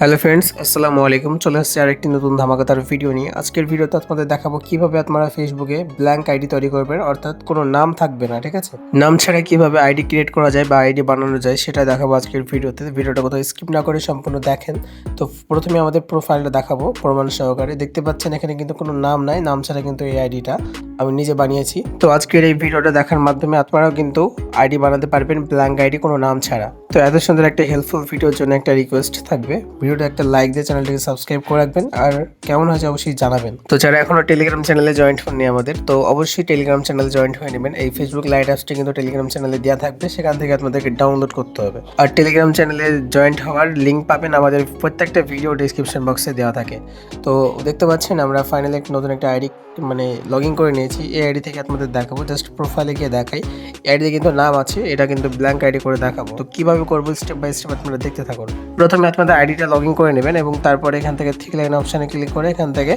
Hello friends, আসসালামু আলাইকুম। চলে আসছে আরেকটি নতুন ধামাকাদার ভিডিও নিয়ে। আজকের ভিডিওতে আপনাদের দেখাবো কিভাবে আপনারা ফেসবুকে ব্ল্যাঙ্ক আইডি তৈরি করবেন, অর্থাৎ কোনো নাম থাকবে না, ঠিক আছে? নাম ছাড়া কিভাবে আইডি ক্রিয়েট করা যায় বা আইডি বানানো যায় সেটা দেখাবো আজকের ভিডিওতে। ভিডিওটা কোথাও স্কিপ না করে সম্পূর্ণ দেখেন। তো প্রথমে আমাদের প্রোফাইলটা দেখাবো প্রমাণ সহকারে। দেখতে পাচ্ছেন এখানে কিন্তু কোনো নাম নাই, নাম ছাড়া কিন্তু এই আইডিটা আমি নিজে বানিয়েছি। তো আজকের এই ভিডিওটা দেখার মাধ্যমে আপনারাও কিন্তু আইডি বানাতে পারবেন ব্ল্যাঙ্ক আইডি কোনো নাম ছাড়া। তো এত সুন্দর একটা হেল্পফুল ভিডিওর জন্য একটা রিকোয়েস্ট থাকবে, ভিডিওটা একটা লাইক দিয়ে চ্যানেলটিকে সাবস্ক্রাইব করে রাখবেন, আর কেমন হয়েছে অবশ্যই জানাবেন। তো যারা এখনো টেলিগ্রাম চ্যানেলে জয়েন্ট হননি আমাদের, তো অবশ্যই টেলিগ্রাম চ্যানেলে জয়েন্ট হয়ে নেবেন। এই ফেসবুক লাইট অ্যাপসটি কিন্তু টেলিগ্রাম চ্যানেলে দেওয়া থাকবে, সেখান থেকে আপনাদেরকে ডাউনলোড করতে হবে। আর টেলিগ্রাম চ্যানেলে জয়েন্ট হওয়ার লিঙ্ক পাবেন আমাদের প্রত্যেকটা ভিডিও ডিসক্রিপশন বক্সে দেওয়া থাকে। তো দেখতে পাচ্ছেন আমরা ফাইনালি নতুন একটা আইডি লগ ইন করে নিয়েছি। এই আইডি থেকে আপনাদের দেখাবো, জাস্ট প্রোফাইলে গিয়ে দেখাই। আইডিতে কিন্তু নাম আছে, এটা কিন্তু ব্ল্যাঙ্ক আইডি করে দেখাবো। তো কিভাবে করবো স্টেপ বাই স্টেপ আপনারা দেখতে থাকুন। প্রথমে আপনাদের আইডিটা লগ ইন করে নেবেন এবং তারপরে এখান থেকে থিক লাইন অপশানে ক্লিক করে এখান থেকে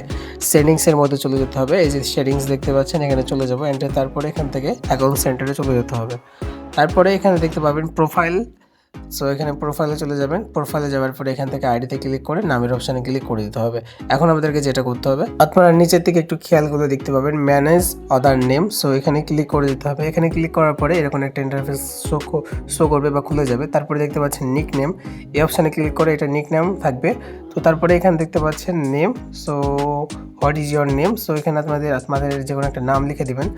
সেটিংসের মধ্যে চলে যেতে হবে। এই যে সেটিংস দেখতে পাচ্ছেন, এখানে চলে যাবো এন্টার, তারপরে এখান থেকে অ্যাকাউন্ট সেন্টারে চলে যেতে হবে। তারপরে এখানে দেখতে পাবেন প্রোফাইল। সো এখানে প্রোফাইলে চলে যাবেন। প্রোফাইলে যাওয়ার পরে এখান থেকে আইডিতে ক্লিক করে নামের অপশানে ক্লিক করে দিতে হবে। এখন আমাদেরকে যেটা করতে হবে, আপনারা নিচের দিকে একটু খেয়াল করে দেখতে পাবেন ম্যানেজ আদার নেম। সো এখানে ক্লিক করে দিতে হবে। এখানে ক্লিক করার পরে এরকম একটা ইন্টারফেস শো করবে বা খুলে যাবে। তারপরে দেখতে পাচ্ছেন নিক নেম, এই অপশানে ক্লিক করে এটা নিক নেম থাকবে। তো তারপরে এখানে দেখতে পাচ্ছেন name. So what is your name. So এখানে আপনাদের যে কোনো একটা নাম লিখে দিবেন।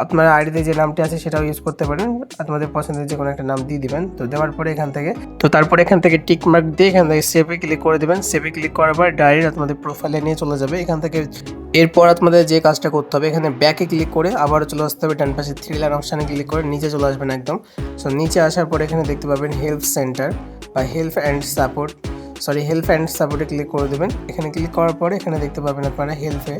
আপনার আইডিতে যে নামটি আছে সেটাও ইউজ করতে পারেন, আপনাদের পছন্দের যে কোনো একটা নাম দিয়ে দিবেন। তো দেওয়ার পরে এখান থেকে টিক মার্ক দিয়ে এখান থেকে সেভে ক্লিক করে দেবেন। সেভে ক্লিক করার পর ডাইরেক্ট আপনাদের প্রোফাইলে নিয়ে চলে যাবে। এখান থেকে এরপর আপনাদের যে কাজটা করতে হবে, এখানে ব্যাকে ক্লিক করে আবারও চলে আসতে হবে ডান পাশে থ্রি লাইন অপশানে ক্লিক করে নিচে চলে আসবেন একদম। সো নিচে আসার পর এখানে দেখতে পাবেন হেল্প সেন্টার বা হেল্প অ্যান্ড সাপোর্টে ক্লিক করে দেবেন। এখানে ক্লিক করার পরে এখানে দেখতে পাবেন আপনারা হেল্পে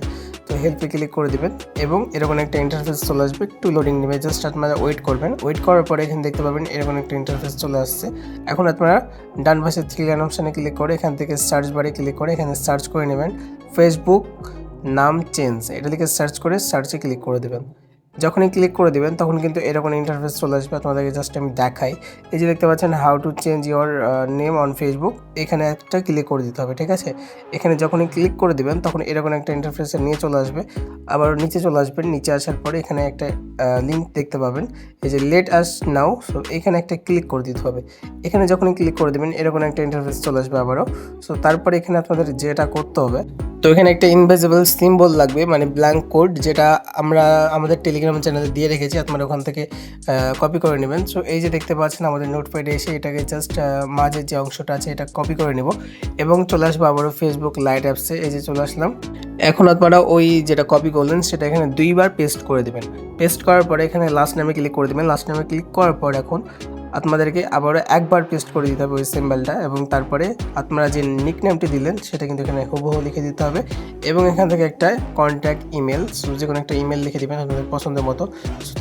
ক্লিক করে দেবেন এবং এরকম একটা ইন্টারফেস চলে আসবে। একটু লোডিং নেবে, জাস্ট আপনারা ওয়েট করবেন। ওয়েট করার পরে এখানে দেখতে পাবেন এরকম একটা ইন্টারফেস চলে আসছে। এখন আপনারা ডান পাশে থ্রি লাইন অপশানে ক্লিক করে এখান থেকে সার্চ বারে ক্লিক করে এখানে সার্চ করে নেবেন ফেসবুক নাম চেঞ্জ, এটা লিখে সার্চ করে সার্চে ক্লিক করে দেবেন। যখনই ক্লিক করে দেবেন তখন কিন্তু এরকম ইন্টারফেস চলে আসবে। আপনাদেরকে জাস্ট আমি দেখাই। এই যে দেখতে পাচ্ছেন how to change your name on Facebook, এখানে একটা ক্লিক করে দিতে হবে, ঠিক আছে? এখানে যখনই ক্লিক করে দেবেন তখন এরকম একটা ইন্টারফেসে নিয়ে চলে আসবে। আবার নিচে চলে আসবেন। নিচে আসার পরে এখানে একটা লিঙ্ক দেখতে পাবেন, এই যে লেট আস নাও। সো এখানে একটা ক্লিক করে দিতে হবে। এখানে যখনই ক্লিক করে দেবেন এরকম একটা ইন্টারফেস চলে আসবে আবারও। সো তারপরে এখানে আপনাদের যেটা করতে হবে, তো এখানে একটা ইনভিজিবল সিম্বল লাগবে, মানে ব্ল্যাঙ্ক কোড, যেটা আমরা আমাদের টেলিগ্রাম চ্যানেলে দিয়ে রেখেছি। আপনারা ওখান থেকে কপি করে নেবেন। সো এই যে দেখতে পাচ্ছেন আমাদের নোটপ্যাডে এসে এটাকে জাস্ট মাঝের যে অংশটা আছে এটা কপি করে নেব এবং চলে আসবো আবারও ফেসবুক লাইট অ্যাপসে। এই যে চলে আসলাম। এখন আপনারা ওই যেটা কপি করলেন সেটা এখানে 2বার পেস্ট করে দেবেন। পেস্ট করার পরে এখানে লাস্ট নামে ক্লিক করে দেবেন। লাস্ট নামে ক্লিক করার পর এখন আপনাদেরকে আবারও একবার পেস্ট করে দিতে হবে ওই সিম্বলটা, এবং তারপরে আপনারা যে নিক নেমটি দিলেন সেটা কিন্তু এখানে হুবহু লিখে দিতে হবে এবং এখান থেকে একটা কন্ট্যাক্ট ইমেল, যে কোনো একটা ইমেল লিখে দেবেন আপনাদের পছন্দের মতো।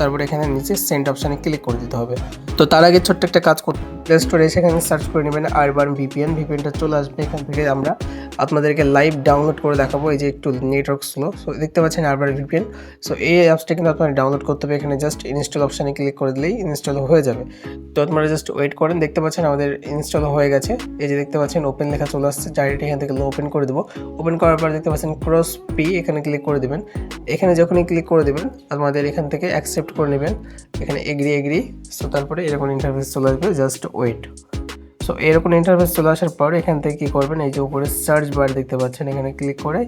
তারপরে এখানে নিচে সেন্ড অপশানে ক্লিক করে দিতে হবে। তো তার আগে ছোট্ট একটা কাজ করতে, প্লে স্টোরে এসে এখানে সার্চ করে নেবেন আরবান ভিপিএনটা চলে আসবে। এখান থেকে আমরা আপনাদেরকে লাইভ ডাউনলোড করে দেখাবো। এই যে একটু নেটওয়ার্ক স্লো, সো দেখতে পাচ্ছেন আরবান ভিপিএন। সো এই অ্যাপসটা কিন্তু আপনারা ডাউনলোড করতে হবে। এখানে জাস্ট ইনস্টল অপশানে ক্লিক করে দিলেই ইনস্টল হয়ে যাবে। তো আপনারা জাস্ট ওয়েট করেন। দেখতে পাচ্ছেন আমাদের ইনস্টল হয়ে গেছে। এই যে দেখতে পাচ্ছেন ওপেন লেখা চলে আসছে। ডাইরেক্ট এখান থেকে ওপেন করে দেবো। ওপেন করার পর দেখতে পাচ্ছেন ক্রস পি, এখানে ক্লিক করে দেবেন। এখানে যখনই ক্লিক করে দেবেন আমাদের এখান থেকে অ্যাকসেপ্ট করে নেবেন, এখানে এগ্রি। সো তারপরে এরকম ইন্টারফেস চলে আসবে, জাস্ট ওয়েট। সো এরকম ইন্টারফেস চলে আসার পর এখান থেকে কী করবেন, এই যে উপরে সার্চ বার দেখতে পাচ্ছেন, এখানে ক্লিক করে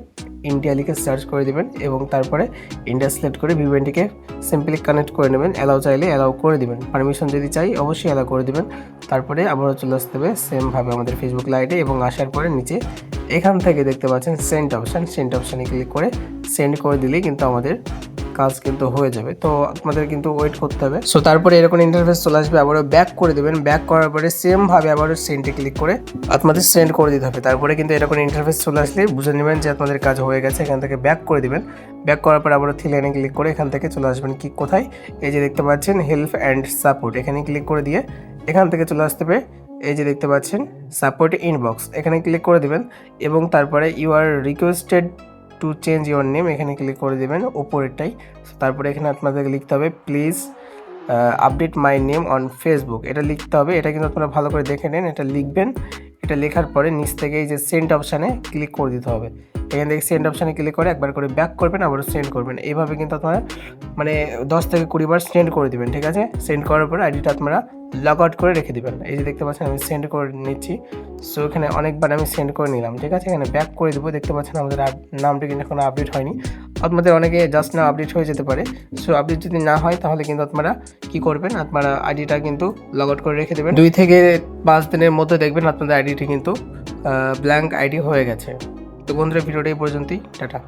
ইন্ডিয়া লিখে সার্চ করে দেবেন এবং তারপরে ইন্ডিয়া সিলেক্ট করে ভিপিএনটিকে সিম্পলি কানেক্ট করে নেবেন। অ্যালাউ চাইলে অ্যালাউ করে দিবেন, পারমিশন যদি চাই অবশ্যই অ্যালাউ করে দিবেন। তারপরে আবারও চলে আসতে হবে সেমভাবে আমাদের ফেসবুক লাইটে, এবং আসার পরে নিচে এখান থেকে দেখতে পাচ্ছেন সেন্ড অপশানে ক্লিক করে সেন্ড করে দিলেই কিন্তু আমাদের কাজ কিন্তু হয়ে যাবে। তো আপনাদের কিন্তু ওয়েট করতে হবে। সো তারপরে এরকম ইন্টারফেস চলে আসবে, আবারও ব্যাক করে দেবেন। ব্যাক করার পরে সেম ভাবে আবারও সেন্ডে ক্লিক করে আপনাদের সেন্ড করে দিতে হবে। তারপরে কিন্তু এরকম ইন্টারফেস চলে আসলে বুঝে নেবেন যে আপনাদের কাজ হয়ে গেছে। এখান থেকে ব্যাক করে দিবেন। ব্যাক করার পর আবারও থ্রি লাইনে ক্লিক করে এখান থেকে চলে আসবেন কি কোথায়, এই যে দেখতে পাচ্ছেন হেল্প অ্যান্ড সাপোর্ট, এখানে ক্লিক করে দিয়ে এখান থেকে চলে আসতে হবে। এই যে দেখতে পাচ্ছেন সাপোর্ট ইনবক্স, এখানে ক্লিক করে দিবেন এবং তারপরে you are requested to change your name, এখানে ক্লিক করে দেবেন উপরেরটাই। তারপরে এখানে আপনাদেরকে লিখতে হবে please update my name on Facebook, এটা লিখতে হবে। এটা কিন্তু আপনারা ভালো করে দেখে নেন, এটা লিখবেন। এটা লেখার পরে নিচ থেকে এই যে সেন্ড অপশানে ক্লিক করে দিতে হবে। এখান থেকে সেন্ড অপশানে ক্লিক করে একবার করে ব্যাক করবেন, আবারও সেন্ড করবেন। এইভাবে কিন্তু আপনারা মানে 10 থেকে 20 বার সেন্ড করে দিবেন, ঠিক আছে। সেন্ড করার পরে আইডিটা আপনারা লগ আউট করে রেখে দিবেন। এই যে দেখতে পাচ্ছেন আমি সেন্ড করে নিচ্ছি। সো এখানে অনেকবার আমি সেন্ড করে নিলাম, ঠিক আছে। এখানে ব্যাক করে দেবো। দেখতে পাচ্ছেন আমাদের নামটি কিন্তু এখন আপডেট হয়নি। আপনাদের অনেকে জাস্ট না আপডেট হয়ে যেতে পারে। সো আপডেট যদি না হয় তাহলে কিন্তু আপনারা কী করবেন, আপনারা আইডিটা কিন্তু লগ আউট করে রেখে দেবেন। 2 থেকে 5 দিনের মধ্যে দেখবেন আপনাদের আইডিটি কিন্তু ব্ল্যাঙ্ক আইডি হয়ে গেছে। তো বন্ধুরা ভিডিওটা এই পর্যন্তই, টাটা।